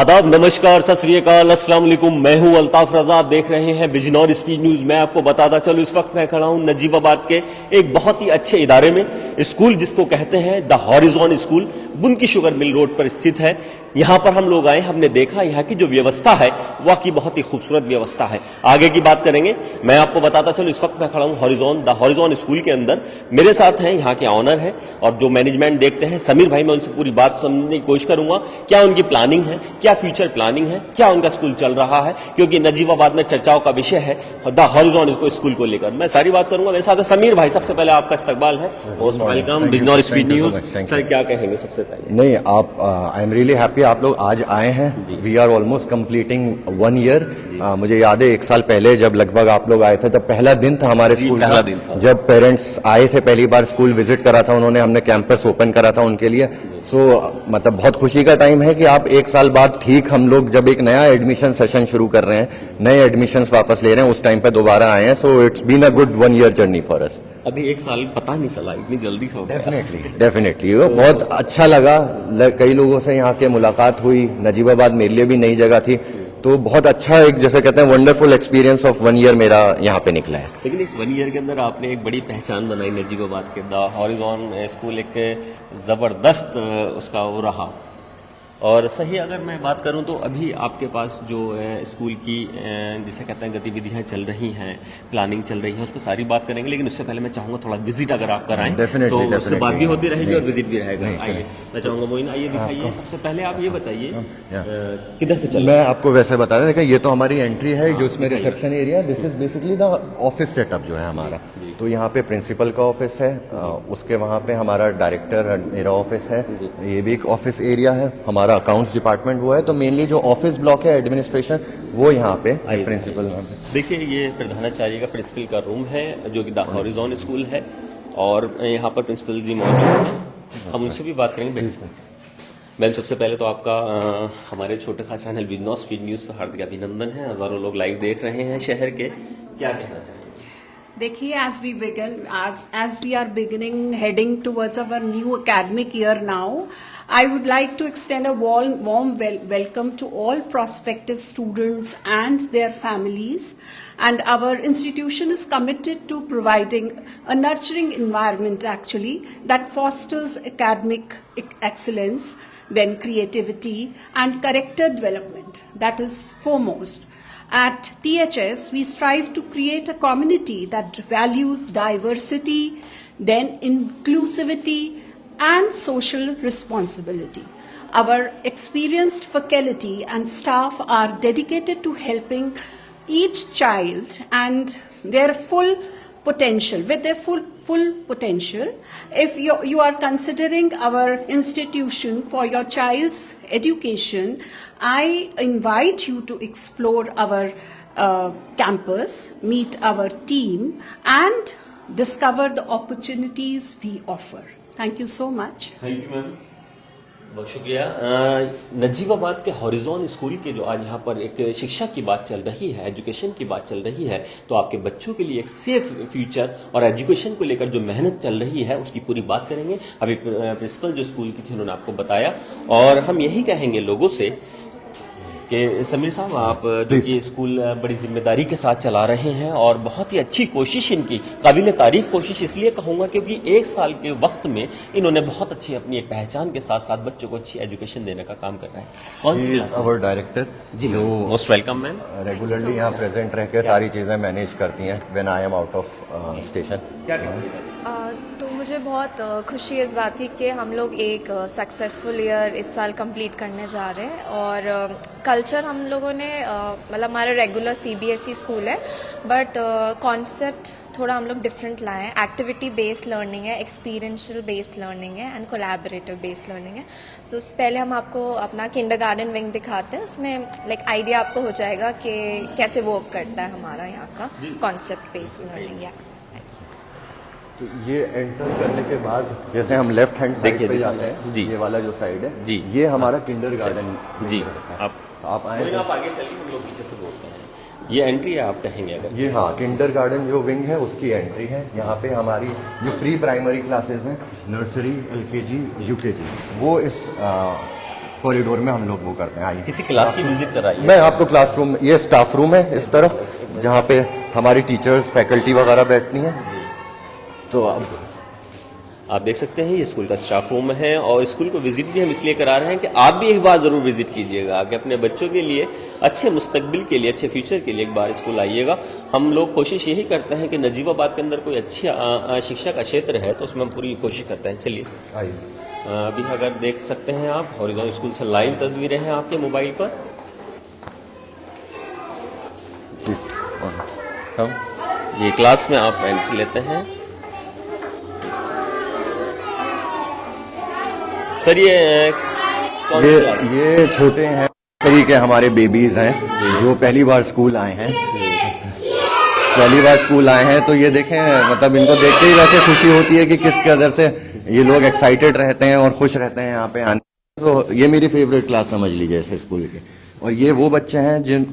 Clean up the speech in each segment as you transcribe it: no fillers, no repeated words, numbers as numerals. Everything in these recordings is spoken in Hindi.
आदाब, नमस्कार, सत श्री अकाल, अस्सलाम वालेकुम। मैं हूं अल्ताफ रजा। आप देख रहे हैं बिजनौर स्पीड न्यूज। मैं आपको बताता चलूं, इस वक्त मैं खड़ा हूं नजीबाबाद के एक बहुत ही अच्छे इदारे में। स्कूल जिसको कहते हैं the Horizon school, Bunki sugar mill road पर स्थित है। यहां पर हम लोग आए, हमने देखा यहाँ की जो व्यवस्था है वाकई बहुत ही खूबसूरत व्यवस्था है। आगे की बात करेंगे। मैं आपको बताता चलूं, इस वक्त मैं खड़ा हूं द हॉरिजॉन स्कूल के अंदर। मेरे साथ हैं यहाँ के ऑनर हैं और जो मैनेजमेंट देखते हैं समीर भाई। मैं उनसे पूरी बात समझने की कोशिश करूंगा, क्या उनकी प्लानिंग है, क्या फ्यूचर प्लानिंग है, क्या उनका स्कूल चल रहा है, क्योंकि नजीबाबाद में चर्चाओं का विषय है द हॉरिजॉन स्कूल को लेकर। मैं सारी बात करूंगा। मेरे साथ है समीर भाई। सबसे पहले आपका इस्तकबाल है, most welcome Bijnor speed news. Sir क्या कहेंगे सबसे पहले? नहीं, आप आई एम रियली हैप्पी आप लोग आज आए हैं। We are almost completing 1 year. मुझे याद है 1 साल पहले जब लगभग आप लोग आए थे, जब पहला दिन था हमारे स्कूल का, जब पेरेंट्स आए थे पहली बार स्कूल विजिट करा था उन्होंने, हमने कैंपस ओपन करा था उनके लिए। मतलब बहुत खुशी का टाइम है कि आप 1 साल बाद ठीक हम लोग जब एक नया एडमिशन सेशन शुरू कर रहे हैं, नए एडमिशंस वापस ले रहे हैं, उस टाइम पे दोबारा आए हैं। So it's been a good 1 year journey for us. अभी 1 साल पता नहीं चला, इतनी जल्दी हो गया। डेफिनेटली बहुत अच्छा लगा। कई लोगों से यहाँ के मुलाकात हुई। नजीबाबाद मेरे लिए भी नई जगह थी, तो बहुत अच्छा एक जैसे कहते हैं वंडरफुल एक्सपीरियंस ऑफ 1 ईयर मेरा यहाँ पे निकला है। लेकिन इस 1 ईयर के अंदर आपने एक बड़ी पहचान बनाई नजीबाबाद के। द हॉरिजॉन स्कूल एक जबरदस्त उसका वो रहा। और सही अगर मैं बात करूं तो अभी आपके पास जो स्कूल की जिसे कहते हैं गतिविधियां चल रही हैं, प्लानिंग चल रही है, उस पर सारी बात करेंगे। लेकिन उससे पहले मैं चाहूंगा थोड़ा विजिट अगर आप कराएं तो उससे बात भी होती रहेगी और विजिट भी रहेगा। आइए, मैं चाहूंगा मोइन आइए, दिखाइए। सबसे पहले आप ये बताइए किधर से चल। मैं आपको वैसे बता दें, ये तो हमारी एंट्री है जो इसमें reception area. This is basically the office setup जो है हमारा। तो यहाँ पे प्रिंसिपल का ऑफिस है, उसके वहाँ पे हमारा डायरेक्टर मेरा ऑफिस है, ये भी एक ऑफिस एरिया है। हमारा अकाउंट्स डिपार्टमेंट वो है। तो मेनली जो ऑफिस ब्लॉक है एडमिनिस्ट्रेशन वो यहाँ पे प्रिंसिपल। देखिए, ये प्रधानाचार्य का प्रिंसिपल का रूम है जो कि द हॉरिजॉन स्कूल है और यहाँ पर प्रिंसिपल जी मौजूद हैं। हम उनसे भी बात करेंगे। मैम, सबसे पहले तो आपका हमारे छोटे सा चैनल बिजनौर स्पीड न्यूज पर हार्दिक अभिनंदन है। हजारों लोग लाइव देख रहे हैं शहर के, क्या कहना चाहिए? देखिए, as we are beginning heading towards our new academic year now, I would like to extend a warm welcome to all prospective students and their families. And our institution is committed to providing a nurturing environment actually that fosters academic excellence, then creativity and character development. That is foremost. At THS, we strive to create a community that values diversity, then inclusivity and social responsibility. Our experienced faculty and staff are dedicated to helping each child and their full potential, with their full potential. If you are considering our institution for your child's education, I invite you to explore our campus, meet our team and discover the opportunities we offer. Thank you so much. Thank you, ma'am. बहुत शुक्रिया। नजीबाबाद के हॉरिजॉन स्कूल के जो आज यहाँ पर एक शिक्षा की बात चल रही है, एजुकेशन की बात चल रही है, तो आपके बच्चों के लिए एक सेफ फ्यूचर और एजुकेशन को लेकर जो मेहनत चल रही है उसकी पूरी बात करेंगे। अभी प्रिंसिपल जो स्कूल की थी उन्होंने आपको बताया और हम यही कहेंगे लोगों से कि समीर साहब, आप जो कि स्कूल बड़ी जिम्मेदारी के साथ चला रहे हैं और बहुत ही अच्छी कोशिश, इनकी काबिल तारीफ कोशिश इसलिए कहूँगा क्योंकि 1 साल के वक्त में इन्होंने बहुत अच्छी अपनी एक पहचान के साथ साथ बच्चों को अच्छी एजुकेशन देने का काम कर रहे हैं। कौन सी class? Our director ji, most welcome ma'am. Regularly यहाँ प्रेजेंट रह के सारी चीज़ें मैनेज करती हैं when I am out of station. क्या कहेंगे? तो मुझे बहुत खुशी इस बात की कि हम लोग एक सक्सेसफुल ईयर इस साल कंप्लीट करने जा रहे हैं। और कल्चर हम लोगों ने मतलब हमारा रेगुलर CBSE स्कूल है, बट कॉन्सेप्ट थोड़ा हम लोग डिफरेंट लाए हैं। एक्टिविटी बेस्ड लर्निंग है, एक्सपीरियंशियल बेस्ड लर्निंग है एंड कोलैबोरेटिव बेस्ड लर्निंग है। सो पहले हम आपको अपना किंडरगार्टन विंग दिखाते हैं, उसमें लाइक आइडिया आपको हो जाएगा कि कैसे वर्क करता है हमारा यहाँ का कॉन्सेप्ट बेस्ड लर्निंग। या तो ये एंटर करने के बाद जैसे हम लेफ्ट हैंड साइड पे जाते हैं, जी, ये वाला जो साइड है जी, ये हमारा किंडरगार्टन। जी, आप आए, आप आगे चलिए, हम लोग पीछे से बोलते हैं। ये एंट्री है आप कहेंगे अगर? ये हाँ, किंडरगार्टन जो विंग है उसकी एंट्री है। यहाँ पे हमारी जो प्री प्राइमरी क्लासेस हैं, नर्सरी, LKG, UKG, वो इस कॉरिडोर में हम लोग वो करते हैं। आइए किसी क्लास की विजिट कराइए। मैं आपको क्लासरूम, ये स्टाफ रूम है इस तरफ, जहाँ पे हमारी टीचर्स फैकल्टी वगैरह बैठती हैं। तो अब आप देख सकते हैं ये स्कूल का स्टाफ रूम है और स्कूल को विजिट भी हम इसलिए करा रहे हैं कि आप भी एक बार जरूर विजिट कीजिएगा कि अपने बच्चों के लिए अच्छे मुस्तकबिल के लिए, अच्छे फ्यूचर के लिए एक बार स्कूल आइएगा। हम लोग कोशिश यही करते हैं कि नजीबाबाद के अंदर कोई अच्छी शिक्षा का क्षेत्र है तो उसमें हम पूरी कोशिश करते हैं। चलिए आइए। अभी अगर देख सकते हैं आप हॉरिजॉन्टल स्कूल से लाइव तस्वीरें हैं आपके मोबाइल पर। हम ये क्लास में आप एंट्री लेते हैं। सर ये कौन सी क्लास? ये छोटे हैं, तरीके हमारे बेबीज हैं जो पहली बार स्कूल आए हैं। पहली बार स्कूल आए हैं तो ये देखें, मतलब इनको देखते ही वैसे खुशी होती है कि किस कदर से ये लोग एक्साइटेड रहते हैं और खुश रहते हैं यहाँ पे आने। तो ये मेरी फेवरेट क्लास समझ लीजिए इस स्कूल के। और ये वो बच्चे हैं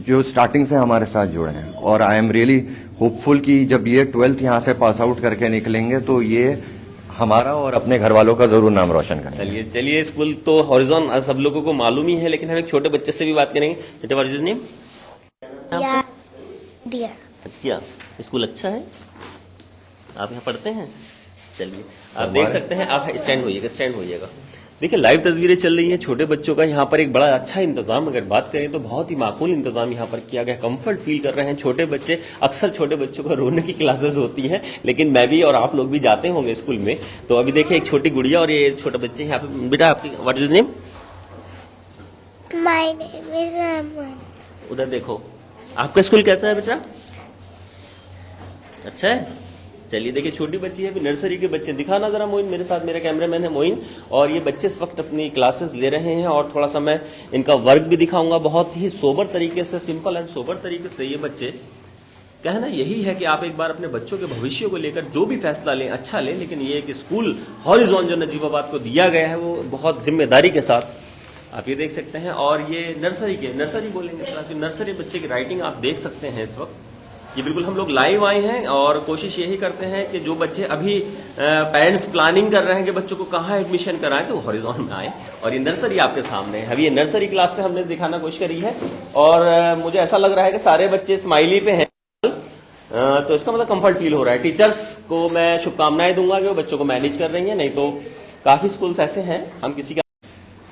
जो स्टार्टिंग से हमारे साथ जुड़े हैं और आई एम रियली होपफुल कि जब ये 12th यहाँ से पास आउट करके निकलेंगे तो ये हमारा और अपने घर वालों का जरूर नाम रोशन करेंगे। चलिए स्कूल तो हॉरिजॉन सब लोगों को मालूम ही है, लेकिन हम एक छोटे बच्चे से भी बात करेंगे। बेटे व्हाट इज योर नेम? दिया। क्या स्कूल अच्छा है? आप यहाँ पढ़ते हैं? चलिए आप देख सकते हैं, आप स्टैंड होइएगा। देखिए लाइव तस्वीरें चल रही हैं छोटे बच्चों का। यहाँ पर एक बड़ा अच्छा इंतजाम अगर बात करें तो बहुत ही माकूल इंतजाम यहाँ पर किया गया। कंफर्ट फील कर रहे हैं छोटे बच्चे। अक्सर छोटे बच्चों को रोने की क्लासेस होती हैं, लेकिन मैं भी और आप लोग भी जाते होंगे स्कूल में। तो अभी देखिए एक छोटी गुड़िया और ये छोटे बच्चे यहाँ पे। बेटा आपकी what is your name? My name is Aman. उधर देखो, आपका स्कूल कैसा है बेटा? अच्छा है। चलिए देखिए छोटी बच्ची है, अभी नर्सरी के बच्चे। दिखाना जरा मोइन, मेरे साथ मेरा कैमरामैन है मोइन। और ये बच्चे इस वक्त अपनी क्लासेस ले रहे हैं और थोड़ा सा मैं इनका वर्क भी दिखाऊंगा। बहुत ही सोबर तरीके से, सिंपल एंड सोबर तरीके से ये बच्चे, कहना यही है कि आप एक बार अपने बच्चों के भविष्य को लेकर जो भी फैसला लें अच्छा लें, लेकिन ये कि स्कूल हॉरिजॉन जो नजीबाबाद को दिया गया है वो बहुत जिम्मेदारी के साथ आप ये देख सकते हैं। और ये नर्सरी बोलेंगे, नर्सरी बच्चे की राइटिंग आप देख सकते हैं इस वक्त। ये बिल्कुल हम लोग लाइव आए हैं और कोशिश यही करते हैं कि जो बच्चे अभी पेरेंट्स प्लानिंग कर रहे हैं कि बच्चों को कहाँ एडमिशन कराएं तो हॉरिजॉन में आए। और ये नर्सरी आपके सामने है। अभी ये नर्सरी क्लास से हमने दिखाना कोशिश करी है और मुझे ऐसा लग रहा है कि सारे बच्चे स्माइली पे हैं, तो इसका मतलब कंफर्ट फील हो रहा है। टीचर्स को मैं शुभकामनाएं दूंगा कि वो बच्चों को मैनेज कर रही हैं, नहीं तो काफी स्कूल्स ऐसे हैं हम किसी का।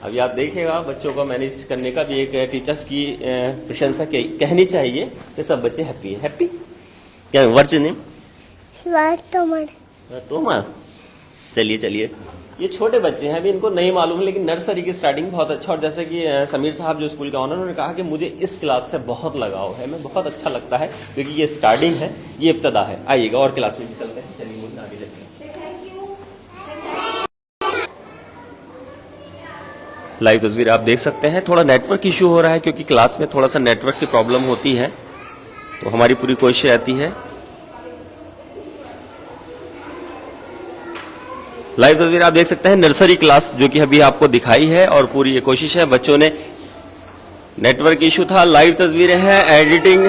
अभी आप देखिएगा बच्चों को मैनेज करने का भी एक टीचर्स की प्रशंसा कहनी चाहिए कि सब बच्चे हैप्पी है। हैप्पी क्या what's your name? Shivansh Tomar. Tomar. चलिए ये छोटे बच्चे हैं, अभी इनको नहीं मालूम है, लेकिन नर्सरी की स्टार्टिंग बहुत अच्छा। और जैसे कि समीर साहब जो स्कूल का ऑनर, उन्होंने कहा कि मुझे इस क्लास से बहुत लगाव है, मैं बहुत अच्छा लगता है क्योंकि ये स्टार्टिंग है, ये इब्तदा है। आइएगा और क्लास में भी चलते हैं। चलिए मुझे आगे चलते हैं। लाइव तस्वीर आप देख सकते हैं। थोड़ा नेटवर्क इशू हो रहा है क्योंकि क्लास में थोड़ा सा नेटवर्क की प्रॉब्लम होती है, तो हमारी पूरी कोशिश रहती है। लाइव तस्वीर आप देख सकते हैं नर्सरी क्लास जो कि अभी आपको दिखाई है और पूरी ये कोशिश है। बच्चों ने, नेटवर्क इशू था, लाइव तस्वीरें हैं, एडिटिंग।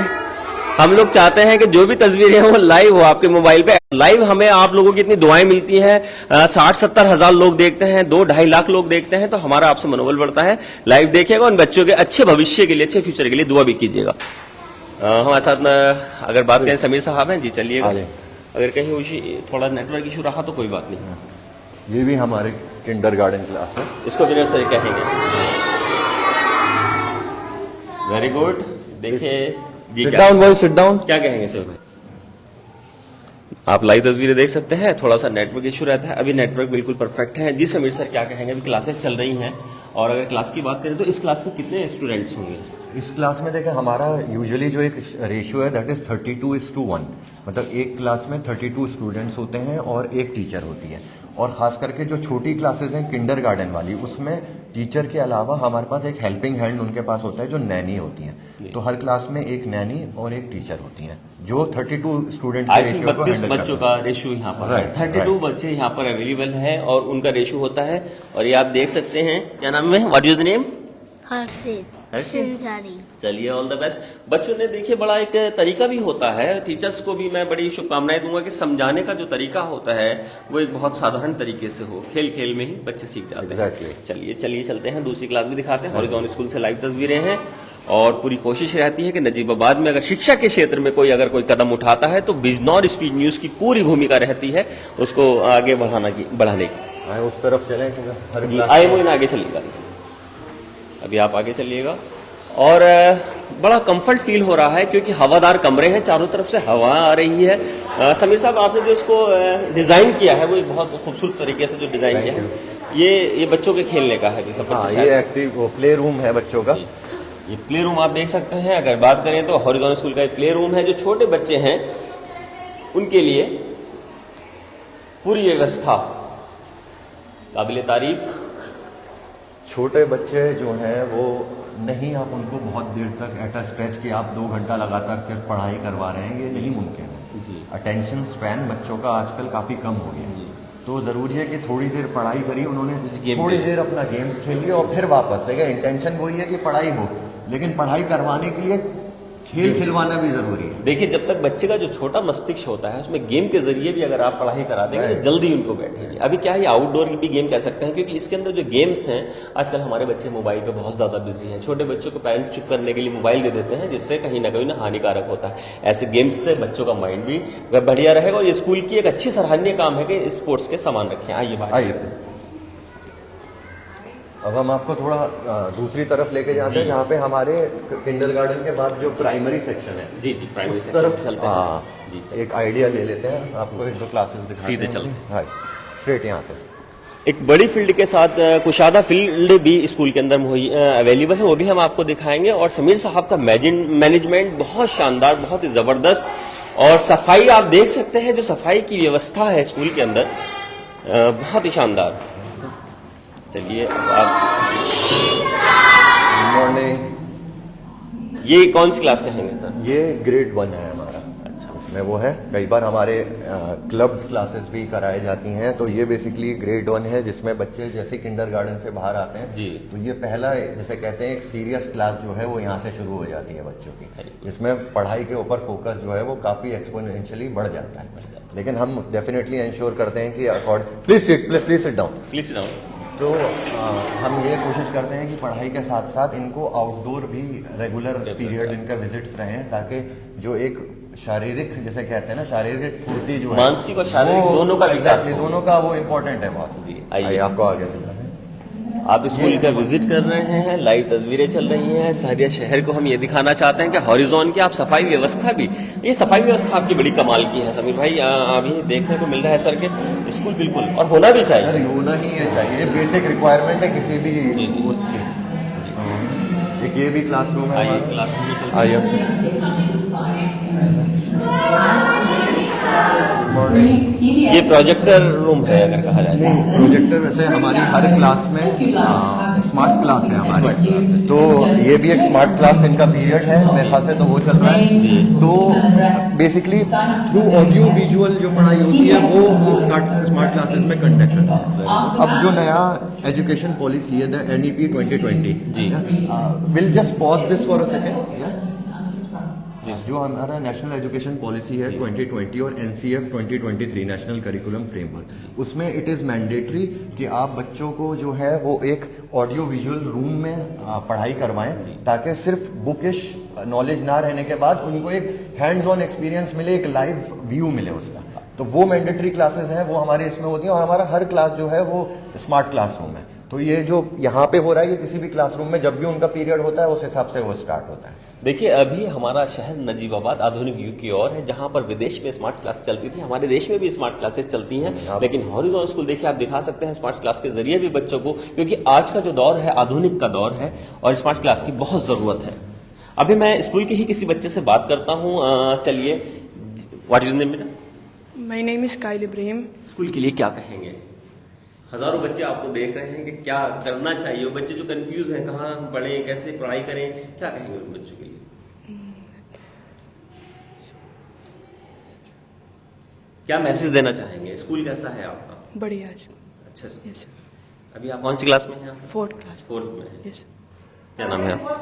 हम लोग चाहते हैं कि जो भी तस्वीरें हैं वो लाइव हो आपके मोबाइल पे। लाइव हमें आप लोगों की इतनी दुआएं मिलती हैं, 60-70 हजार लोग देखते हैं, 2-2.5 लाख लोग देखते हैं, तो हमारा आपसे मनोबल बढ़ता है। लाइव देखिएगा, उन बच्चों के अच्छे भविष्य के लिए, अच्छे फ्यूचर के लिए दुआ भी कीजिएगा। हमारे साथ अगर बात करें समीर साहब हैं जी, चलिएगा। अगर कहीं थोड़ा नेटवर्क इशू रहा तो कोई बात नहीं। ये भी हमारे किंडरगार्टन क्लास है, इसको भी नर्सरी कहेंगे। Very good. देखिए जी, sit down boy, sit down. क्या कहेंगे सर भाई? आप लाइव तस्वीरें देख सकते हैं, थोड़ा सा नेटवर्क इशू रहता है, अभी नेटवर्क बिल्कुल परफेक्ट है। जी समीर सर क्या कहेंगे? अभी क्लासेस चल रही हैं और अगर क्लास की बात करें तो इस क्लास में कितने स्टूडेंट्स होंगे? इस क्लास में देखें हमारा यूजुअली जो एक रेशियो है दैट इज 32:1, मतलब एक क्लास में 32 स्टूडेंट्स होते हैं और एक टीचर होती है। और खास करके जो छोटी क्लासेस हैं किंडरगार्टन वाली, उसमें टीचर के अलावा हमारे पास एक हेल्पिंग हैंड उनके पास होता है जो नैनी होती है। तो हर क्लास में एक नैनी और एक टीचर होती है जो 32 स्टूडेंट के रेशियो को 32 बच्चों का रेशियो यहाँ पर है। 32 बच्चे यहाँ पर अवेलेबल हैं और उनका रेशियो होता है। और ये आप देख सकते हैं, क्या नाम है? What is the name? Harshit. Sansari. चलिए, ऑल द बेस्ट। बच्चों ने देखिए बड़ा एक तरीका भी होता है, टीचर्स को भी मैं बड़ी शुभकामनाएं दूंगा कि समझाने का जो तरीका होता है वो एक बहुत साधारण तरीके से हो, खेल खेल में ही बच्चे सीख जाते हैं। Exactly. चलिए चलते हैं, दूसरी क्लास भी दिखाते हैं। हॉरिजॉन स्कूल से लाइव तस्वीरें हैं और पूरी कोशिश रहती है कि नजीबाबाद में अगर शिक्षा के क्षेत्र में कोई अगर कोई कदम उठाता है तो बिजनौर स्पीड न्यूज की पूरी भूमिका रहती है उसको आगे बढ़ाने की। आए उस तरफ चलें कि हर जी, क्लास आए मोइन आगे चलिएगा, अभी आप आगे चलिएगा। और बड़ा कंफर्ट फील हो रहा है क्योंकि हवादार कमरे हैं, चारों तरफ से हवा आ रही है। समीर साहब, आपने जो इसको डिजाइन किया है वो एक बहुत खूबसूरत तरीके से जो डिजाइन किया है, ये बच्चों के खेलने का है जैसा हाँ, ये एक्टिव प्ले रूम है बच्चों का। ये प्ले रूम आप देख सकते हैं। अगर बात करें तो हॉरिजॉन स्कूल का एक प्ले रूम है, जो छोटे बच्चे हैं उनके लिए पूरी व्यवस्था काबिले तारीफ। छोटे बच्चे जो हैं वो नहीं, आप उनको बहुत देर तक एट अ स्ट्रेच कि आप 2 घंटा लगातार सिर्फ पढ़ाई करवा रहे हैं, ये नहीं मुमकिन है। जी। अटेंशन स्पैन बच्चों का आजकल काफ़ी कम हो गया है, तो ज़रूरी है कि थोड़ी देर पढ़ाई करी उन्होंने, थोड़ी देर अपना गेम्स खेलिए और फिर वापस। देखिए, इंटेंशन वही है कि पढ़ाई हो, लेकिन पढ़ाई करवाने के लिए खेल खिलवाना भी जरूरी है। देखिए, जब तक बच्चे का जो छोटा मस्तिष्क होता है उसमें गेम के जरिए भी अगर आप पढ़ाई करा देंगे तो जल्दी उनको बैठेगी। अभी क्या है, आउटडोर भी गेम कह सकते हैं क्योंकि इसके अंदर जो गेम्स हैं, आजकल हमारे बच्चे मोबाइल पे बहुत ज्यादा बिजी हैं। छोटे बच्चों को पेरेंट्स चुप करने के लिए मोबाइल दे देते हैं, जिससे कहीं ना कहीं हानिकारक होता है। ऐसे गेम्स से बच्चों का माइंड भी बढ़िया रहेगा। और ये स्कूल की एक अच्छी सराहनीय काम है कि स्पोर्ट्स के सामान रखें। आइए अब हम आपको थोड़ा दूसरी तरफ लेके जाते हैं, जहाँ पे हमारे किंडरगार्टन के बाद जो प्राइमरी सेक्शन है, जी प्राइमरी उस तरफ चलते हाँ, हैं। जी, एक आइडिया ले लेते हैं, आपको 1-2 क्लासेस दिखाते सीधे हैं। चलते हैं। हाँ, स्ट्रेट यहाँ से। एक बड़ी फील्ड के साथ कुशादा फील्ड भी स्कूल के अंदर अवेलेबल है, वो भी हम आपको दिखाएंगे। और समीर साहब का मैनेजमेंट बहुत शानदार, बहुत ही जबरदस्त। और सफाई आप देख सकते हैं, जो सफाई की व्यवस्था है स्कूल के अंदर बहुत ही शानदार। चलिए, आप मॉर्निंग। ये कौन सी क्लास कहेंगे सर? ये ग्रेड 1 है हमारा। अच्छा, इसमें वो है, कई बार हमारे क्लब क्लासेस भी कराई जाती हैं, तो ये बेसिकली ग्रेड 1 है, जिसमें बच्चे जैसे किंडरगार्टन से बाहर आते हैं जी, तो ये पहला, जैसे कहते हैं, एक सीरियस क्लास जो है वो यहाँ से शुरू हो जाती है बच्चों की, जिसमें पढ़ाई के ऊपर फोकस जो है वो काफी एक्सपोनेंशियली बढ़ जाता है। लेकिन हम डेफिनेटली इंश्योर करते हैं कि प्लीज सिट डाउन। तो हम ये कोशिश करते हैं कि पढ़ाई के साथ साथ इनको आउटडोर भी रेगुलर पीरियड इनका विजिट्स रहें, ताकि जो एक शारीरिक, जैसे कहते हैं ना, शारीरिक फुर्ती जो है, मानसिक और शारीरिक दोनों का विकास हो। दोनों का वो इम्पोर्टेंट है बहुत। जी, आइए आपको आगे आप स्कूल का विजिट कर रहे हैं, लाइव तस्वीरें चल रही हैं। सहरिया शहर को हम ये दिखाना चाहते हैं कि हॉरिजॉन की आप सफाई व्यवस्था भी, ये सफाई व्यवस्था आपकी बड़ी कमाल की है समीर भाई। अभी देखने को मिल रहा है सर के स्कूल बिल्कुल, और होना भी चाहिए। सर, होना ही है, चाहिए, बेसिक रिक्वायरमेंट है किसी भी जी। उसकी। एक ये भी क्लासरूम है। आइए क्लासरूम में चलते आइए। ये प्रोजेक्टर रूम है अगर कहा जाए। प्रोजेक्टर वैसे हमारी हर क्लास में स्मार्ट क्लास है हमारी, तो ये भी एक स्मार्ट क्लास इनका पीरियड है मेरे ख्याल से, तो वो चल रहा है। तो बेसिकली थ्रू ऑडियो विजुअल जो पढ़ाई होती है वो हम स्मार्ट क्लासेस में कंडक्ट करते हैं। अब जो नया एजुकेशन पॉलिसी है, the NEP 2020, will just pause this for a second. जो हमारा नेशनल एजुकेशन पॉलिसी है 2020 और NCF 2023 नेशनल करिकुलम फ्रेमवर्क, उसमें इट इज़ मैंडेटरी कि आप बच्चों को जो है वो एक ऑडियो विजुअल रूम में पढ़ाई करवाएं, ताकि सिर्फ बुकिश नॉलेज ना रहने के बाद उनको एक हैंड्स ऑन एक्सपीरियंस मिले, एक लाइव व्यू मिले उसका। तो वो मैंडेटरी क्लासेस हैं, वो हमारे इसमें होती हैं। और हमारा हर क्लास जो है वो स्मार्ट क्लासरूम है। तो ये जो यहाँ पे हो रहा है, ये किसी भी क्लासरूम में जब भी उनका पीरियड होता है उस हिसाब से वो स्टार्ट होता है। देखिए, अभी हमारा शहर नजीबाबाद आधुनिक युग की ओर है, जहां पर विदेश में स्मार्ट क्लास चलती थी, हमारे देश में भी स्मार्ट क्लासेस चलती हैं। लेकिन हॉरिजॉन स्कूल देखिए, आप दिखा सकते हैं स्मार्ट क्लास के जरिए भी बच्चों को, क्योंकि आज का जो दौर है आधुनिक का दौर है और स्मार्ट क्लास की बहुत जरूरत है। अभी मैं स्कूल के ही किसी बच्चे से बात करता हूँ। चलिए, व्हाट इज नेम बेटा? My name is Kyle Ibrahim. School के लिए क्या कहेंगे? हजारों बच्चे आपको देख रहे हैं कि क्या करना चाहिए, वो बच्चे जो कंफ्यूज हैं, कहाँ पढ़ें, कैसे पढ़ाई करें, क्या कहेंगे उन बच्चों के लिए? क्या मैसेज देना चाहेंगे? स्कूल कैसा है आपका? बढ़िया। अच्छा यस। अभी आप कौन सी क्लास में हैं? 4th class. 4th में हैं। यस। क्या नाम है आपका?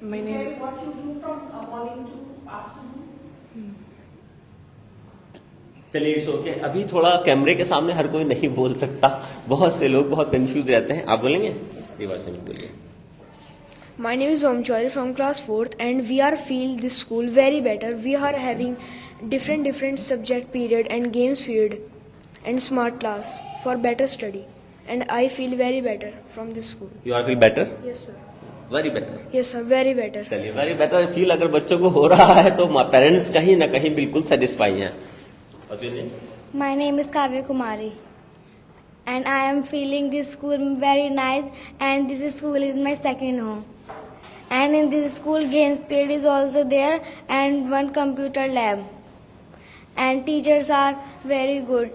My name. What you do from morning to afternoon? चलिए इट्स ओके। अभी थोड़ा कैमरे के सामने हर कोई नहीं बोल सकता, बहुत से लोग बहुत कंफ्यूज रहते हैं। आप बोलेंगे इसकी भाषा में बोलिए। My name is Omchari from class 4th and we are feel this school very better. We are having different subject period and games period and smart class for better study and I feel very better from this school. You are feel better? Yes sir. Very better. Yes sir, very better. चलिए वेरी बेटर फील अगर बच्चों को हो रहा है तो पेरेंट्स कहीं ना कहीं बिल्कुल सेटिस्फाई हैं। My name is Kavya Kumari and I am feeling this school very nice and this school is my second home. And in this school games period is also there and one computer lab. And teachers are very good.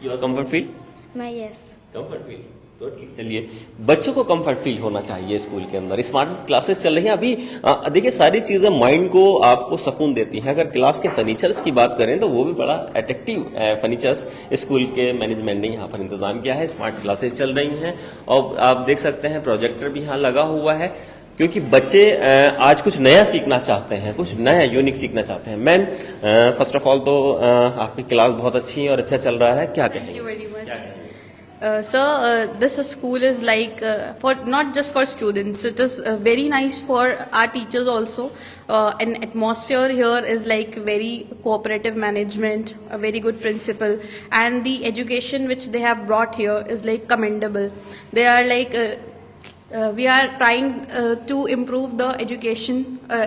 You are comfort feel? My yes. Comfort feel totally. चलिए बच्चों को कंफर्ट फील होना चाहिए स्कूल के अंदर। स्मार्ट क्लासेस चल रही हैं अभी। देखिए सारी चीजें माइंड को आपको सुकून देती हैं। अगर क्लास के फर्नीचर्स की बात करें तो वो भी बड़ा अट्रैक्टिव फर्नीचर्स स्कूल के मैनेजमेंट ने यहाँ पर इंतजाम किया है। स्मार्ट क्लासेस चल रही हैं और आप देख सकते हैं प्रोजेक्टर भी यहाँ लगा हुआ है क्योंकि बच्चे आज कुछ नया सीखना चाहते हैं, कुछ नया यूनिक सीखना चाहते हैं। मैम फर्स्ट ऑफ ऑल तो आपकी क्लास बहुत अच्छी है और अच्छा चल रहा है, क्या कहेंगे? Thank you very much. Sir, this school is like for not just for students. It is very nice for our teachers also. An atmosphere here is like very cooperative management, a very good principal, and the education which they have brought here is like commendable. They are like. We are trying to improve the education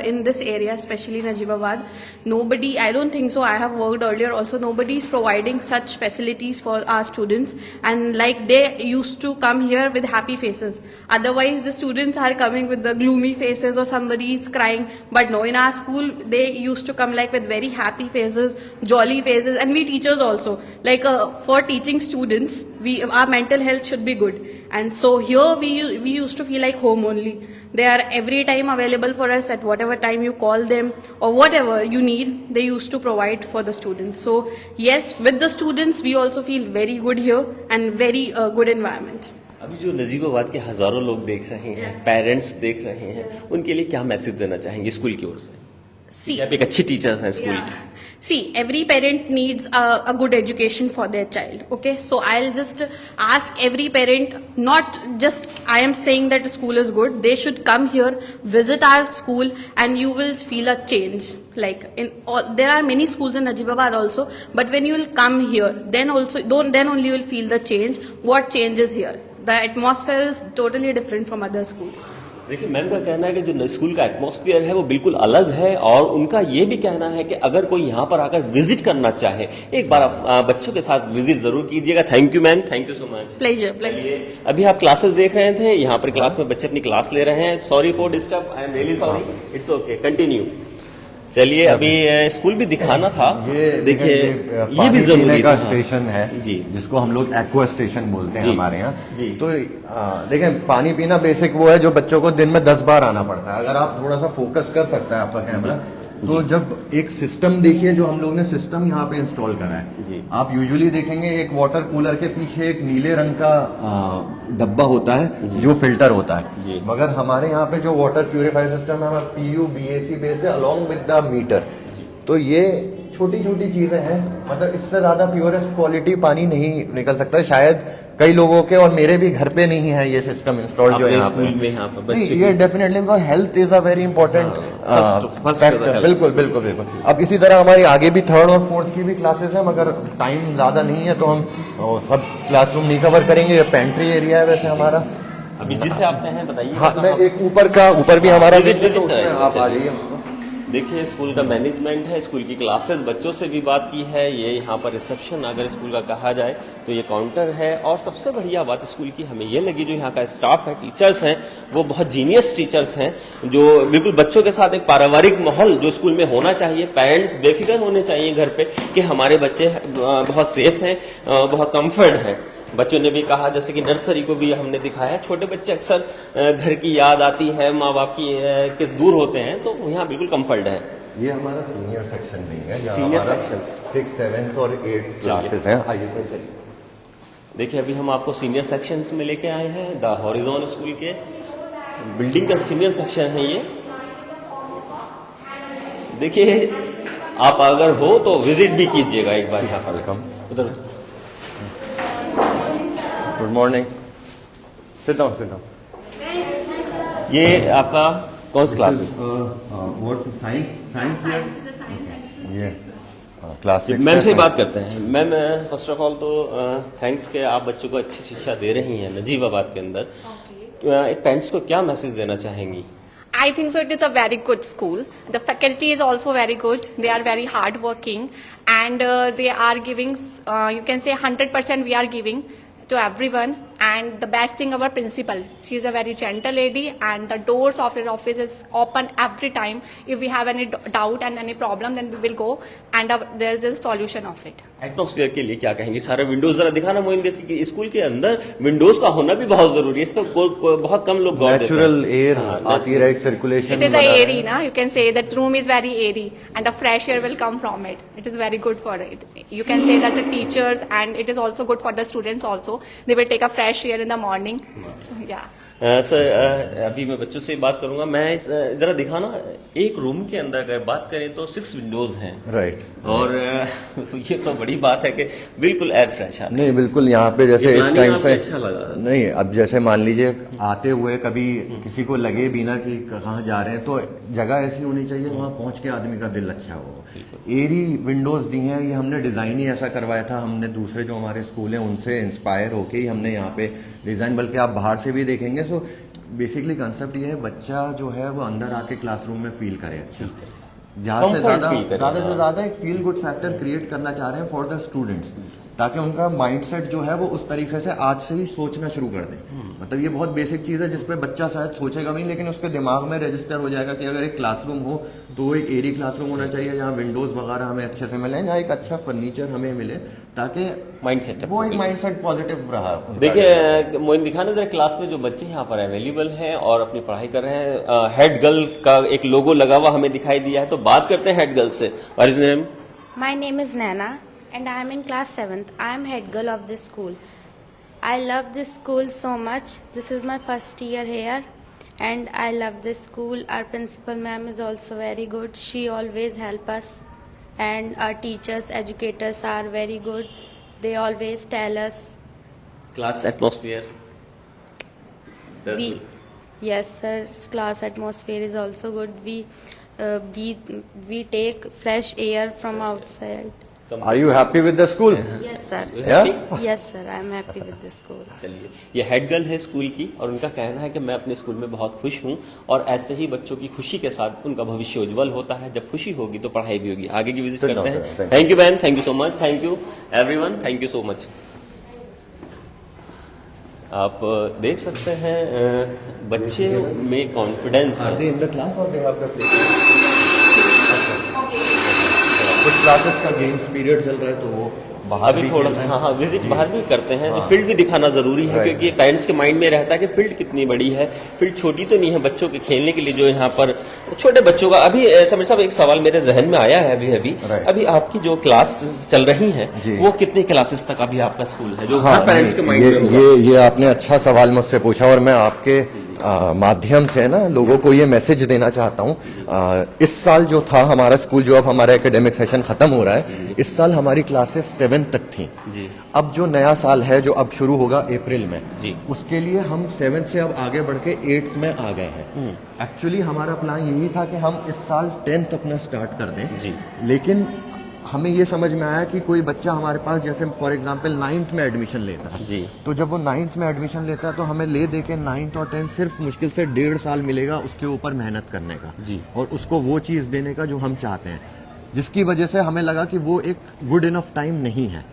in this area, especially Najibabad. Nobody, I don't think so, I have worked earlier also, nobody is providing such facilities for our students. And like they used to come here with happy faces. Otherwise, the students are coming with the gloomy faces or somebody is crying. But no, in our school, they used to come like with very happy faces, jolly faces. And we teachers also, like for teaching students, our mental health should be good. And so here we used to feel like home only. They are every time available for us at whatever time you call them or whatever you need, they used to provide for the students. So yes, with the students we also feel very good here and very good environment. अभी जो नजीबाबाद के हजारों लोग देख रहे हैं, पेरेंट्स देख रहे हैं, उनके लिए क्या मैसेज देना चाहेंगे स्कूल की ओर से? See, आप एक अच्छी टीचर हैं स्कूल की। See, every parent needs a good education for their child. Okay, so I'll just ask every parent, not just I am saying that school is good. They should come here, visit our school, and you will feel a change. Like in all, there are many schools in Najibabad also, but when you will come here, then only you will feel the change. What changes here? The atmosphere is totally different from other schools. देखिए मैम का कहना है कि जो स्कूल का एटमॉस्फेयर है वो बिल्कुल अलग है और उनका ये भी कहना है कि अगर कोई यहाँ पर आकर विजिट करना चाहे एक बार आप बच्चों के साथ विजिट जरूर कीजिएगा। Thank you ma'am, thank you so much. Pleasure. अभी आप क्लासेस देख रहे थे, यहाँ पर क्लास में बच्चे अपनी क्लास ले रहे हैं। Sorry for disturb, I am really sorry, it's okay, continue. चलिए अभी स्कूल भी दिखाना था। ये देखिए ये भी पानी जरूरी पीने का था। स्टेशन है जी, जिसको हम लोग एक्वा स्टेशन बोलते हैं जी, हमारे यहाँ। जी। तो देखें पानी पीना बेसिक वो है जो बच्चों को दिन में 10 बार आना पड़ता है। अगर आप थोड़ा सा फोकस कर सकता है आपका कैमरा, तो जब एक सिस्टम देखिए जो हम लोग ने सिस्टम यहाँ पे इंस्टॉल करा है। आप यूजुअली देखेंगे एक वाटर कूलर के पीछे एक नीले रंग का डब्बा होता है जो फिल्टर होता है, मगर हमारे यहाँ पे जो वाटर प्यूरिफायर सिस्टम है PU BAC बेस्ड है अलॉन्ग विद द मीटर। तो ये छोटी छोटी चीजें हैं, मतलब इससे ज्यादा प्योरेस्ट क्वालिटी पानी नहीं निकल सकता। शायद कई लोगों के और मेरे भी घर पे नहीं है ये सिस्टम इंस्टॉल जो यहाँ पे। ये definitely health is a very important factor. बिल्कुल बिल्कुल बिल्कुल। अब इसी तरह हमारी आगे भी 3rd और 4th की भी क्लासेस है, मगर टाइम ज्यादा नहीं है तो हम सब क्लासरूम नहीं कवर करेंगे। ये पेंट्री एरिया है वैसे हमारा। अभी जिसे आप हैं बताइए। हाँ, मैं एक ऊपर भी हमारा विजिट आप आ जाइए। देखिए स्कूल का मैनेजमेंट है, स्कूल की क्लासेस, बच्चों से भी बात की है। ये यहाँ पर रिसेप्शन अगर स्कूल का कहा जाए तो ये काउंटर है। और सबसे बढ़िया बात स्कूल की हमें ये लगी, जो यहाँ का स्टाफ है, टीचर्स हैं, वो बहुत जीनियस टीचर्स हैं, जो बिल्कुल बच्चों के साथ एक पारिवारिक माहौल जो स्कूल में होना चाहिए। पेरेंट्स बेफिक्र होने चाहिए घर पे कि हमारे बच्चे बहुत सेफ हैं, बहुत कम्फर्ट हैं। बच्चों ने भी कहा, जैसे कि नर्सरी को भी हमने दिखाया, छोटे बच्चे अक्सर घर की याद आती है, माँ बाप की के दूर होते हैं, तो यहाँ बिल्कुल कंफर्ट है। ये हमारा सीनियर सेक्शन नहीं है, सीनियर सेक्शंस 6th 7th और 8th क्लासेस हैं। आइए देखिए अभी हम आपको सीनियर सेक्शंस में लेके आए हैं। द हॉरिजॉन स्कूल के बिल्डिंग का सीनियर सेक्शन है ये। देखिए आप अगर हो तो विजिट भी कीजिएगा एक बार यहाँ पर। वेलकम। उधर good morning. Sit down, sit down. ये आपका कौन सी क्लास है? व्हाट साइंस ये क्लास 6 मैम से बात करते हैं। मैम फर्स्ट ऑफ ऑल तो थैंक्स कि आप बच्चों को अच्छी शिक्षा दे रही हैं नजीबाबाद के अंदर। एक पेरेंट्स को क्या मैसेज देना चाहेंगी? I think so. It is a very good school. The faculty is also very good. They are very hardworking, and they are giving. You can say 100% we are giving to everyone. And the best thing, our principal. She is a very gentle lady, and the doors of her office is open every time. If we have any doubt and any problem, then we will go, and there is a solution of it. Atmosphere के लिए क्या कहेंगे? सारे विंडोज जरा दिखाना मोइन, देखिए स्कूल के अंदर विंडोज का होना भी बहुत जरूरी है। इस पर बहुत कम लोग गौर देते हैं। नेचुरल एयर आती रहे, circulation. It is a airy, na? You can say that room is very airy, and the fresh air will come from it. It is very good for it. You can say that the teachers, and it is also good for the students also. They will take a fresh air in the morning. So, yeah. Sir अभी मैं बच्चों से बात करूंगा। मैं जरा दिखाना, एक रूम के अंदर अगर बात करें तो 6 विंडोज हैं। राइट। और ये तो बड़ी बात है कि बिल्कुल एयर फ्रेश है। नहीं बिल्कुल, यहाँ पे जैसे इस टाइम से अच्छा लगा। नहीं, अब जैसे मान लीजिए आते हुए कभी किसी को लगे भी ना कि कहाँ जा रहे हैं, तो जगह ऐसी होनी चाहिए वहाँ पहुँच के आदमी का दिल अच्छा हो। एरी विंडोज दी हैं, ये हमने डिजाइन ही ऐसा करवाया था। हमने दूसरे जो हमारे स्कूल हैं उनसे इंस्पायर होके ही हमने यहाँ पे डिजाइन, बल्कि आप बाहर से भी देखेंगे। सो बेसिकली कंसेप्ट ये है, बच्चा जो है वो अंदर आके क्लासरूम में फील करे अच्छा, ज्यादा से ज्यादा एक फील गुड फैक्टर क्रिएट करना चाह रहे हैं फॉर द स्टूडेंट्स, ताकि उनका माइंडसेट जो है वो उस तरीके से आज से ही सोचना शुरू कर दें। मतलब ये बहुत बेसिक चीज है जिसपे बच्चा शायद सोचेगा नहीं, लेकिन उसके दिमाग में रजिस्टर हो जाएगा कि अगर एक क्लासरूम हो तो वो एक एरी क्लासरूम होना चाहिए, जहाँ विंडोज वगैरह हमें अच्छे से मिले, जहाँ एक अच्छा फर्नीचर हमें मिले, ताकि माइंडसेट वो एक माइंडसेट पॉजिटिव रहा। देखिए मोइन दिखाना जरा, क्लास में जो बच्चे यहाँ पर अवेलेबल हैं और अपनी पढ़ाई कर रहे हैं। हेड गर्ल का एक लोगो लगा हुआ हमें दिखाई दिया है, तो बात करते हैं हेड गर्ल से। What is name? My name is Nana and I am in class 7th. I am head girl of this school. I love this school so much. This is my first year here and I love this school. Our principal ma'am is also very good. She always help us, and our teachers, educators are very good. They always tell us. Class atmosphere? Yes sir, class atmosphere is also good. We take fresh air from outside. Are you happy with the school? Yes sir. Yeah? Yes sir, I am happy with the school. चलिए, ये हेड गर्ल है स्कूल की और उनका कहना है कि मैं अपने स्कूल में बहुत खुश हूँ, और ऐसे ही बच्चों की खुशी के साथ उनका भविष्य उज्जवल होता है। जब खुशी होगी तो पढ़ाई भी होगी। आगे की विजिट करते हैं। Thank you ma'am, thank you so much, thank you everyone, thank you so much. आप देख सकते हैं बच्चे में कॉन्फिडेंस है। कुछ क्लासेस का गेम्स पीरियड चल रहा है तो वो बाहर अभी भी थोड़ा सा हाँ विजिट बाहर भी करते हैं। फील्ड भी दिखाना जरूरी है, क्योंकि पेरेंट्स के माइंड में रहता है कि फील्ड कितनी बड़ी है। फील्ड छोटी तो नहीं है बच्चों के खेलने के लिए, जो यहाँ पर छोटे बच्चों का। अभी समीर साहब एक सवाल मेरे जहन में आया है अभी आपकी जो क्लास चल रही है वो कितनी क्लासेस तक अभी आपका स्कूल है, जो पेरेंट्स के माइंड में? ये आपने अच्छा सवाल मुझसे पूछा, और मैं आपके माध्यम से ना लोगों को ये मैसेज देना चाहता हूँ। इस साल जो था हमारा स्कूल, जो अब हमारा एकेडमिक सेशन खत्म हो रहा है, इस साल हमारी क्लासेस 7 तक थी। अब जो नया साल है जो अब शुरू होगा अप्रैल में, उसके लिए हम 7 से अब आगे बढ़ के 8th में आ गए हैं। एक्चुअली हमारा प्लान यही था कि हम इस साल 10th अपना स्टार्ट कर दें, लेकिन हमें ये समझ में आया कि कोई बच्चा हमारे पास जैसे फॉर एग्जांपल 9th में एडमिशन लेता है, तो जब वो 9th में एडमिशन लेता है तो हमें ले दे के 9th और 10th सिर्फ मुश्किल से 1.5 साल मिलेगा उसके ऊपर मेहनत करने का और उसको वो चीज़ देने का जो हम चाहते हैं, जिसकी वजह से हमें लगा कि वो एक गुड इनफ टाइम नहीं है।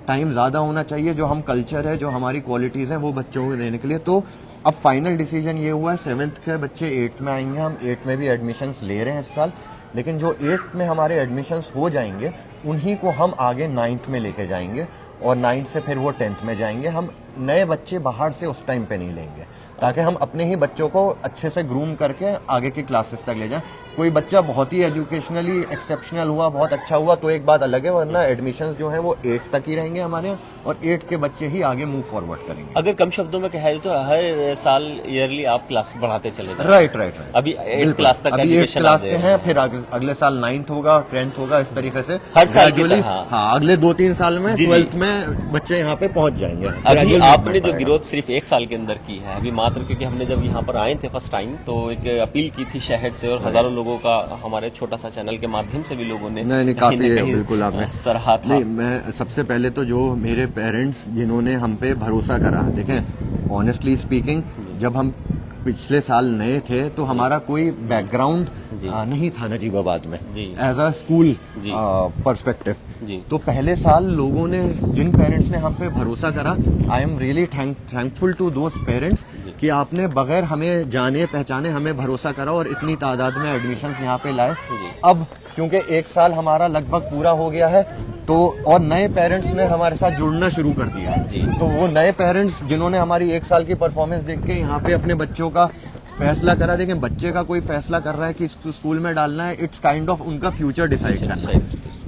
टाइम ज़्यादा होना चाहिए, जो हम कल्चर है, जो हमारी क्वालिटीज़ हैं, वो बच्चों को देने के लिए। तो अब फाइनल डिसीजन ये हुआ है 7th के बच्चे 8th में आएंगे। हम 8th में भी एडमिशन्स ले रहे हैं इस साल, लेकिन जो 8th में हमारे एडमिशन्स हो जाएंगे उन्हीं को हम आगे 9th में लेके जाएंगे, और 9th से फिर वो 10th में जाएंगे। हम नए बच्चे बाहर से उस टाइम पे नहीं लेंगे। ताकि हम अपने ही बच्चों को अच्छे से ग्रूम करके आगे की क्लासेस तक ले जाएं। कोई बच्चा बहुत ही एजुकेशनली एक्सेप्शनल हुआ, बहुत अच्छा हुआ तो एक बात अलग है, वरना एडमिशंस जो हैं वो 8 तक ही रहेंगे हमारे यहाँ, और 8 के बच्चे ही आगे मूव फॉरवर्ड करेंगे। अगर कम शब्दों में कहा जाए तो हर साल ईयरली आप क्लास बढ़ाते चले जाते हैं। राइट। अभी 8 क्लास तक अभी 8 क्लास के हैं, फिर अगले साल 9th होगा, 10th होगा, इस तरीके से हर साल की gradually, तरह। हाँ, अगले 2-3 साल में जी, 12th में बच्चे यहाँ पे पहुंच जाएंगे। अभी Gradual आपने movement जो आएगा। ग्रोथ सिर्फ 1 साल के अंदर की है अभी मात्र, क्योंकि हमने जब यहाँ पर आए थे फर्स्ट टाइम तो एक अपील की थी शहर से, और हजारों लोगों का हमारे छोटा सा चैनल के माध्यम से भी लोगों ने नहीं कहीं काफी न है, कहीं बिल्कुल आपने सराहा था। नहीं, मैं सबसे पहले तो जो मेरे पेरेंट्स जिन्होंने हम पे भरोसा करा, देखें ऑनेस्टली स्पीकिंग, जब हम पिछले साल नए थे तो हमारा कोई बैकग्राउंड नहीं था नजीबाबाद में एज अ स्कूल पर्सपेक्टिव। तो पहले साल लोगों ने, जिन पेरेंट्स ने हम पे भरोसा करा, I am really thankful to those parents कि आपने बगैर हमें जाने पहचाने हमें भरोसा करा और इतनी तादाद में एडमिशन्स यहाँ पे लाए। अब क्योंकि 1 साल हमारा लगभग पूरा हो गया है तो और नए पेरेंट्स ने हमारे साथ जुड़ना शुरू कर दिया है, तो वो नए पेरेंट्स जिन्होंने हमारी 1 साल की परफॉर्मेंस देख के यहाँ पे अपने बच्चों का फैसला करा, देखें बच्चे का कोई फैसला कर रहा है कि इसको स्कूल में डालना है, इट्स काइंड ऑफ उनका फ्यूचर डिसाइड करना है।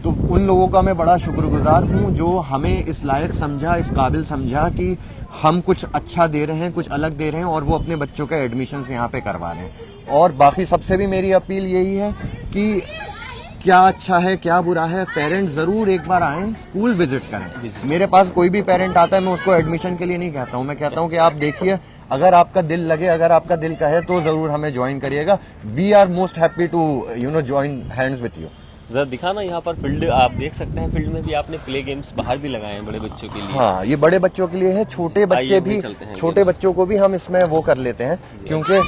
तो उन लोगों का मैं बड़ा शुक्रगुजार हूँ जो हमें इस लायक समझा, इस काबिल समझा कि हम कुछ अच्छा दे रहे हैं, कुछ अलग दे रहे हैं, और वो अपने बच्चों के एडमिशन यहाँ पे करवा रहे हैं। और बाकी सबसे भी मेरी अपील यही है कि क्या अच्छा है क्या बुरा है, पेरेंट्स जरूर एक बार आएं, स्कूल विजिट करें। मेरे पास कोई भी पेरेंट आता है मैं उसको एडमिशन के लिए नहीं कहता हूँ, मैं कहता हूँ कि आप देखिए, अगर आपका दिल लगे, अगर आपका दिल कहे तो जरूर हमें ज्वाइन करिएगा। We are most happy to join hands with you. जरा दिखाना यहाँ पर फील्ड, आप देख सकते हैं फील्ड में भी आपने प्ले गेम्स बाहर भी लगाए हैं बड़े बच्चों के लिए। हाँ, ये बड़े बच्चों के लिए है, छोटे बच्चे भी, छोटे बच्चों को भी हम इसमें वो कर लेते हैं, क्योंकि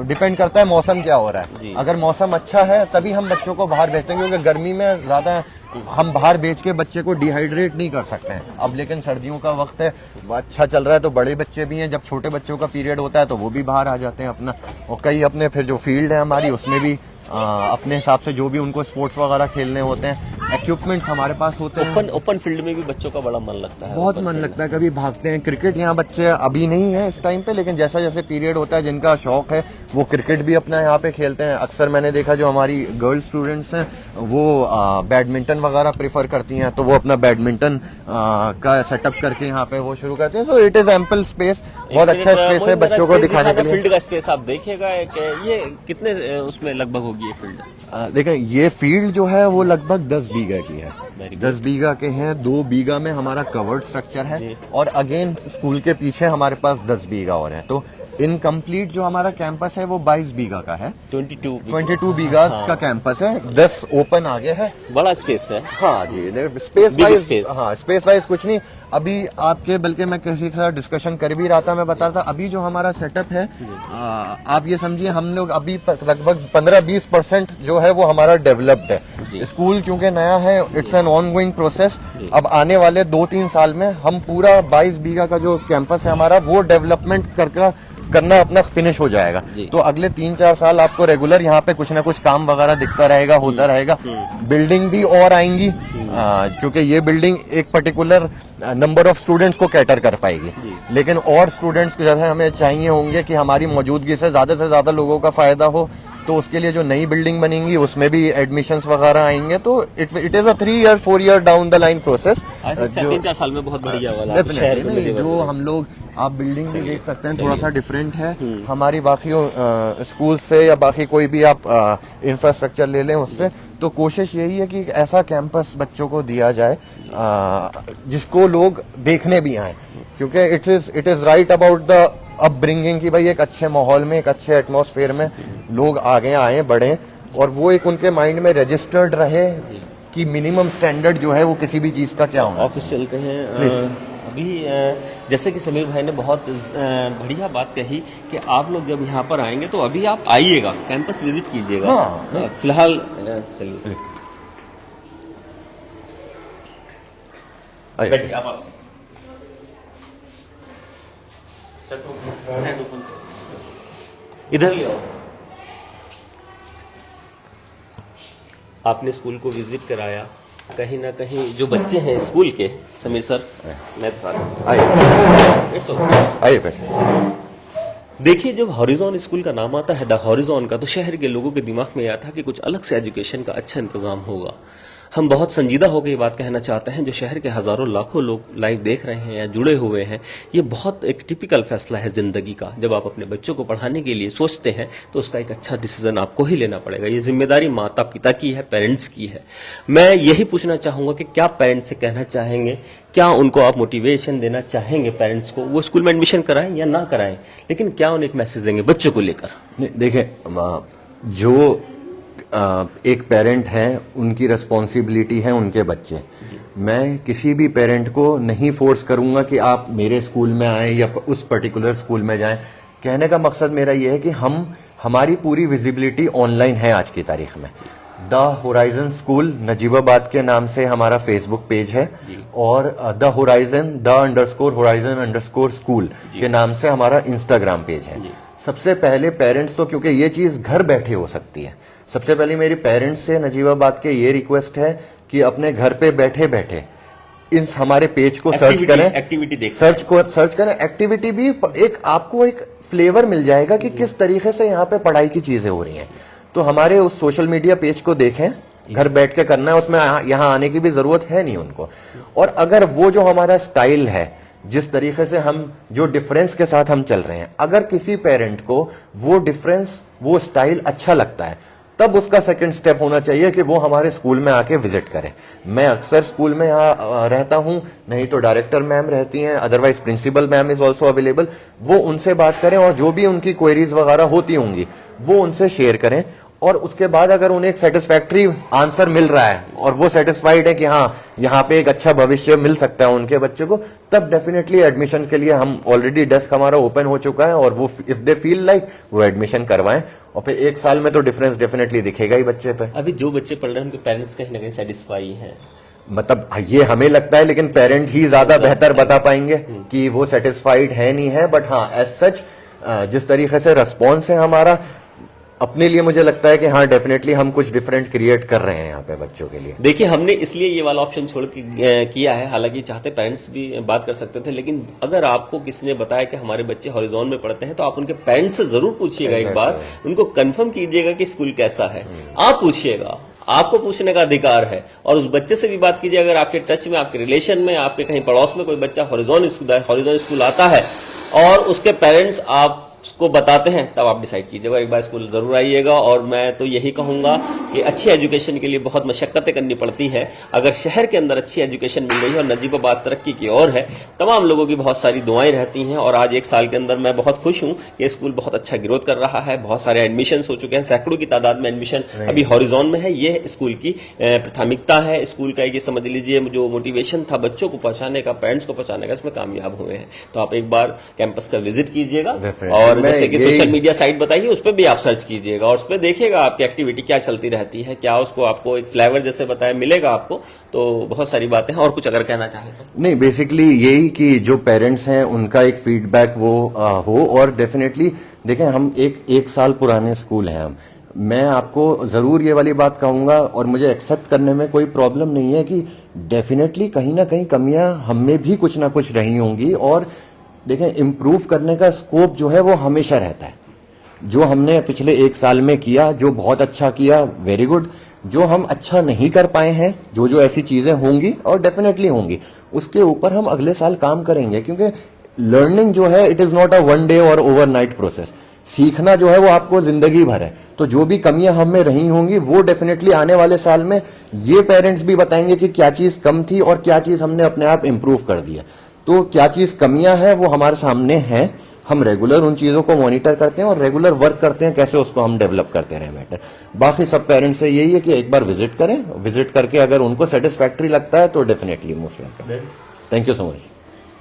डिपेंड करता है मौसम क्या हो रहा है। अगर मौसम अच्छा है तभी हम बच्चों को बाहर भेजते हैं, क्योंकि गर्मी में ज्यादा हम बाहर भेज के बच्चे को डिहाइड्रेट नहीं कर सकते हैं। अब लेकिन सर्दियों का वक्त है, अच्छा चल रहा है, तो बड़े बच्चे भी हैं, जब छोटे बच्चों का पीरियड होता है तो वो भी बाहर आ जाते हैं अपना, और कई अपने फिर जो फील्ड है हमारी उसमें भी अपने हिसाब से जो भी उनको स्पोर्ट्स वगैरह खेलने होते हैं, इक्विपमेंट्स हमारे पास होते हैं। ओपन फील्ड में भी बच्चों का बड़ा मन लगता है, बहुत मन लगता है, कभी भागते हैं। क्रिकेट यहाँ बच्चे अभी नहीं है इस टाइम पे, लेकिन जैसा जैसे पीरियड होता है जिनका शौक है वो क्रिकेट भी अपना यहाँ पे खेलते हैं। अक्सर मैंने देखा जो हमारी गर्ल्स स्टूडेंट्स हैं वो बैडमिंटन वगैरह प्रेफर करती हैं, तो वो अपना बैडमिंटन का सेटअप करके यहाँ पे वो शुरू करते हैं। So it is ample space, बहुत अच्छा स्पेस है बच्चों को दिखाने के लिए। फील्ड का स्पेस आप देखिएगा, ये कितने उसमें लगभग होगी ये फील्ड? देखें, ये फील्ड जो है वो लगभग 10 बीघा की है, 10 बीघा के हैं। 2 बीघा में हमारा कवर्ड स्ट्रक्चर है, और अगेन स्कूल के पीछे हमारे पास 10 बीघा और है। तो इनकम्प्लीट जो हमारा कैंपस है वो 22 बीघा का है, 22 बीघा का कैंपस है, 10 ओपन आगे है, बड़ा स्पेस है। हाँ जी, स्पेस वाइज, हाँ स्पेस वाइज कुछ नहीं। अभी आपके, बल्कि मैं किसी के साथ डिस्कशन कर भी रहा था, मैं बता रहा था अभी जो हमारा सेटअप है, आप ये समझिए हम लोग अभी लगभग 15-20% जो है वो हमारा डेवलप्ड है। स्कूल क्योंकि नया है, इट्स एन ऑनगोइंग प्रोसेस। अब आने वाले 2-3 साल में हम पूरा 22 बीघा का जो कैंपस है हमारा वो डेवलपमेंट करना अपना फिनिश हो जाएगा। तो अगले 3-4 साल आपको रेगुलर यहाँ पे कुछ ना कुछ काम वगैरह दिखता रहेगा, होता रहेगा। बिल्डिंग भी और आएंगी, क्योंकि ये बिल्डिंग एक पर्टिकुलर नंबर ऑफ स्टूडेंट्स को कैटर कर पाएगी, लेकिन और स्टूडेंट्स जो है हमें चाहिए होंगे कि हमारी मौजूदगी से ज्यादा लोगों का फायदा हो। तो उसके लिए जो नई बिल्डिंग बनेंगी उसमें भी एडमिशंस वगैरह आएंगे। तो it is a 3-4 year down the line process. 3-4 साल में बहुत बढ़िया वाला डेफिनेटली जो हम लोग, आप बिल्डिंग भी देख सकते हैं, थोड़ा सा डिफरेंट है हमारी बाकी स्कूल से या बाकी कोई भी आप इंफ्रास्ट्रक्चर ले लें उससे। तो कोशिश यही है कि ऐसा कैंपस बच्चों को दिया जाए जिसको लोग देखने भी आए, क्योंकि it is right about the upbringing की भाई एक अच्छे माहौल में, एक अच्छे एटमॉस्फेयर में लोग आगे आए, बढ़े, और वो एक उनके माइंड में रजिस्टर्ड रहे कि मिनिमम स्टैंडर्ड जो है वो किसी भी चीज का क्या होना। ऑफिस चलते हैं अभी, जैसे कि समीर भाई ने बहुत बढ़िया बात कही कि आप लोग जब यहाँ पर आएंगे तो अभी आप आइएगा, कैंपस विजिट कीजिएगा। हाँ। फिलहाल चलिए बैठिए आप आपसे इधर ले आओ। आपने स्कूल को विजिट कराया, कहीं ना कहीं जो बच्चे हैं स्कूल के, समीर सर, मैं आइए बैठे। देखिए, जब हॉरिजॉन स्कूल का नाम आता है द हॉरिजॉन का, तो शहर के लोगों के दिमाग में यह था कि कुछ अलग से एजुकेशन का अच्छा इंतजाम होगा। हम बहुत संजीदा होकर ये बात कहना चाहते हैं, जो शहर के हजारों लाखों लोग लाइव देख रहे हैं या जुड़े हुए हैं, ये बहुत एक टिपिकल फैसला है जिंदगी का। जब आप अपने बच्चों को पढ़ाने के लिए सोचते हैं तो उसका एक अच्छा डिसीजन आपको ही लेना पड़ेगा। ये जिम्मेदारी माता पिता की है, पेरेंट्स की है। मैं यही पूछना चाहूंगा कि क्या पेरेंट्स से कहना चाहेंगे, क्या उनको आप मोटिवेशन देना चाहेंगे पेरेंट्स को, वो स्कूल में एडमिशन कराएं या ना कराएं, लेकिन क्या उन्हें एक मैसेज देंगे बच्चों को लेकर? देखिए, जो एक पेरेंट है, उनकी रिस्पॉन्सिबिलिटी है उनके बच्चे। मैं किसी भी पेरेंट को नहीं फोर्स करूंगा कि आप मेरे स्कूल में आएं या उस पर्टिकुलर स्कूल में जाएं। कहने का मकसद मेरा यह है कि हमारी पूरी विजिबिलिटी ऑनलाइन है आज की तारीख में। द होराइजन स्कूल नजीबाबाद के नाम से हमारा फेसबुक पेज है, और द होराइजन _होराइजन_ स्कूल के नाम से हमारा इंस्टाग्राम पेज है। सबसे पहले पेरेंट्स तो, क्योंकि ये चीज घर बैठे हो सकती है, सबसे पहले मेरी पेरेंट्स से नजीबाबाद के ये रिक्वेस्ट है कि अपने घर पे बैठे बैठे इस हमारे पेज को सर्च करें, एक्टिविटी सर्च करें। एक्टिविटी भी एक आपको एक फ्लेवर मिल जाएगा कि किस तरीके से यहाँ पे पढ़ाई की चीजें हो रही हैं। तो हमारे उस सोशल मीडिया पेज को देखें, घर बैठ के करना है, उसमें यहाँ आने की भी जरूरत है नहीं उनको। और अगर वो जो हमारा स्टाइल है, जिस तरीके से हम जो डिफरेंस के साथ हम चल रहे हैं, अगर किसी पेरेंट को वो डिफरेंस, वो स्टाइल अच्छा लगता है, तब उसका सेकंड स्टेप होना चाहिए कि वो हमारे स्कूल में आके विजिट करें। मैं अक्सर स्कूल में यहाँ रहता हूं, नहीं तो डायरेक्टर मैम रहती हैं, otherwise principal ma'am is also available. वो उनसे बात करें और जो भी उनकी क्वेरीज वगैरह होती होंगी वो उनसे शेयर करें। और उसके बाद अगर उन्हें एक सेटिस्फैक्ट्री आंसर मिल रहा है और वो सेटिस्फाइड है कि हाँ यहाँ पे एक अच्छा भविष्य मिल सकता है उनके बच्चे को, तब डेफिनेटली एडमिशन के लिए हम ऑलरेडी डेस्क हमारा ओपन हो चुका है, और वो इफ दे फील लाइक वो एडमिशन करवाएं। और फिर 1 साल में तो डिफरेंस डेफिनेटली दिखेगा ही बच्चे पे। अभी जो बच्चे पढ़ रहे हैं उनके पेरेंट्स कहीं ना कहीं सेटिस्फाई हैं, मतलब ये हमें लगता है, लेकिन पेरेंट ही ज्यादा बेहतर बता पाएंगे कि वो सेटिस्फाइड है नहीं है। बट हाँ, एज सच जिस तरीके से रिस्पॉन्स है हमारा, अपने लिए मुझे लगता है कि हाँ डेफिनेटली हम कुछ डिफरेंट क्रिएट कर रहे हैं यहाँ पे बच्चों के लिए। देखिए, हमने इसलिए ये वाला ऑप्शन छोड़ के किया है, हालांकि चाहते पेरेंट्स भी बात कर सकते थे, लेकिन अगर आपको किसी ने बताया कि हमारे बच्चे हॉरिजॉन में पढ़ते हैं, तो आप उनके पेरेंट्स से जरूर पूछिएगा एक बार, उनको कंफर्म कीजिएगा कि स्कूल कैसा है। आप पूछिएगा, आपको पूछने का अधिकार है, और उस बच्चे से भी बात कीजिए। अगर आपके टच में, आपके रिलेशन में, आपके कहीं पड़ोस में कोई बच्चा हॉरिजॉन स्कूल आता है और उसके पेरेंट्स आप उसको बताते हैं, तब आप डिसाइड कीजिएगा, एक बार स्कूल जरूर आइएगा। और मैं तो यही कहूंगा कि अच्छी एजुकेशन के लिए बहुत मशक्कतें करनी पड़ती है। अगर शहर के अंदर अच्छी एजुकेशन मिल रही है और नजीबाबाद तरक्की की ओर है, तमाम लोगों की बहुत सारी दुआएं रहती हैं। और आज 1 साल के अंदर मैं बहुत खुश हूं कि स्कूल बहुत अच्छा ग्रोथ कर रहा है, बहुत सारे एडमिशन हो चुके हैं, सैकड़ों की तादाद में एडमिशन अभी हॉरिजॉन में है। ये स्कूल की प्राथमिकता है। स्कूल का ये समझ लीजिए, जो मोटिवेशन था बच्चों को पहुंचाने का, पेरेंट्स को पहुंचाने का, इसमें कामयाब हुए हैं। तो आप एक बार कैंपस का विजिट कीजिएगा, और जैसे कि सोशल मीडिया साइट बताइए, उस पर भी आप सर्च कीजिएगा और उस पर देखिएगा आपकी एक्टिविटी क्या चलती रहती है, क्या उसको आपको एक फ्लेवर जैसे बताया मिलेगा आपको। तो बहुत सारी बातें हैं। और कुछ अगर कहना चाहें तो? नहीं, बेसिकली यही कि जो पेरेंट्स हैं उनका एक फीडबैक वो हो। और डेफिनेटली देखें, हम एक साल पुराने स्कूल हैं हम, मैं आपको जरूर ये वाली बात कहूंगा, और मुझे एक्सेप्ट करने में कोई प्रॉब्लम नहीं है कि डेफिनेटली कहीं ना कहीं कमियां हम में भी कुछ ना कुछ रही होंगी। और देखें, इम्प्रूव करने का स्कोप जो है वो हमेशा रहता है। जो हमने पिछले 1 साल में किया, जो बहुत अच्छा किया, वेरी गुड। जो हम अच्छा नहीं कर पाए हैं, जो ऐसी चीजें होंगी और डेफिनेटली होंगी, उसके ऊपर हम अगले साल काम करेंगे। क्योंकि लर्निंग जो है, it is not a 1 day और ओवरनाइट प्रोसेस। सीखना जो है वो आपको जिंदगी भर है। तो जो भी कमियां हम में रही होंगी, वो डेफिनेटली आने वाले साल में ये पेरेंट्स भी बताएंगे कि क्या चीज कम थी और क्या चीज हमने अपने आप इंप्रूव कर दिया। तो क्या चीज कमियां हैं वो हमारे सामने हैं, हम रेगुलर उन चीजों को मॉनिटर करते हैं और रेगुलर वर्क करते हैं कैसे उसको हम डेवलप करते रहें बेटर। बाकी सब पेरेंट्स से यही है कि एक बार विजिट करें, विजिट करके अगर उनको सेटिस्फैक्ट्री लगता है तो definitely most welcome. Thank you so much.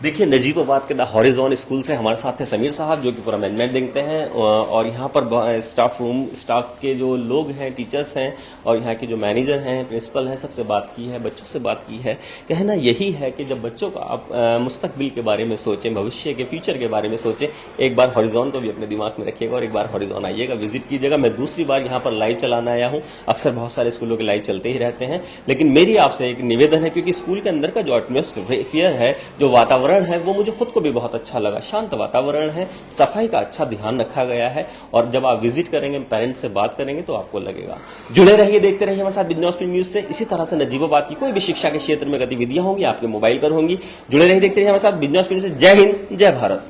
देखिए, नजीबाबाद के द हॉरिजॉन स्कूल से हमारे साथ है समीर साहब, जो कि पूरा मैनेजमेंट देखते हैं, और यहाँ पर स्टाफ के जो लोग हैं, टीचर्स हैं, और यहाँ के जो मैनेजर हैं, प्रिंसिपल हैं, सबसे बात की है, बच्चों से बात की है। कहना यही है कि जब बच्चों का आप मुस्तकबिल के बारे में सोचें, भविष्य के फ्यूचर के बारे में सोचें, एक बार हॉरिजॉन को भी अपने दिमाग में रखिएगा और एक बार हॉरिजॉन आइएगा, विजिट कीजिएगा। मैं दूसरी बार यहाँ पर लाइव चलाना आया हूँ। अक्सर बहुत सारे स्कूलों के लाइव चलते ही रहते हैं, लेकिन मेरी आपसे एक निवेदन है, क्योंकि स्कूल के अंदर का जो एटमॉस्फेयर है, जो वातावरण वातावरण है वो मुझे खुद को भी बहुत अच्छा लगा। शांत वातावरण है, सफाई का अच्छा ध्यान रखा गया है, और जब आप विजिट करेंगे, पेरेंट्स से बात करेंगे तो आपको लगेगा। जुड़े रहिए, देखते रहिए हमारे साथ बिजनौर स्पीड न्यूज से। इसी तरह से नजीबाबाद की कोई भी शिक्षा के क्षेत्र में गतिविधियां होंगी आपके मोबाइल पर होंगी। जुड़े रहिए, देखते रहिए हमारे साथ बिजनौर स्पीड न्यूज से। जय हिंद, जय भारत।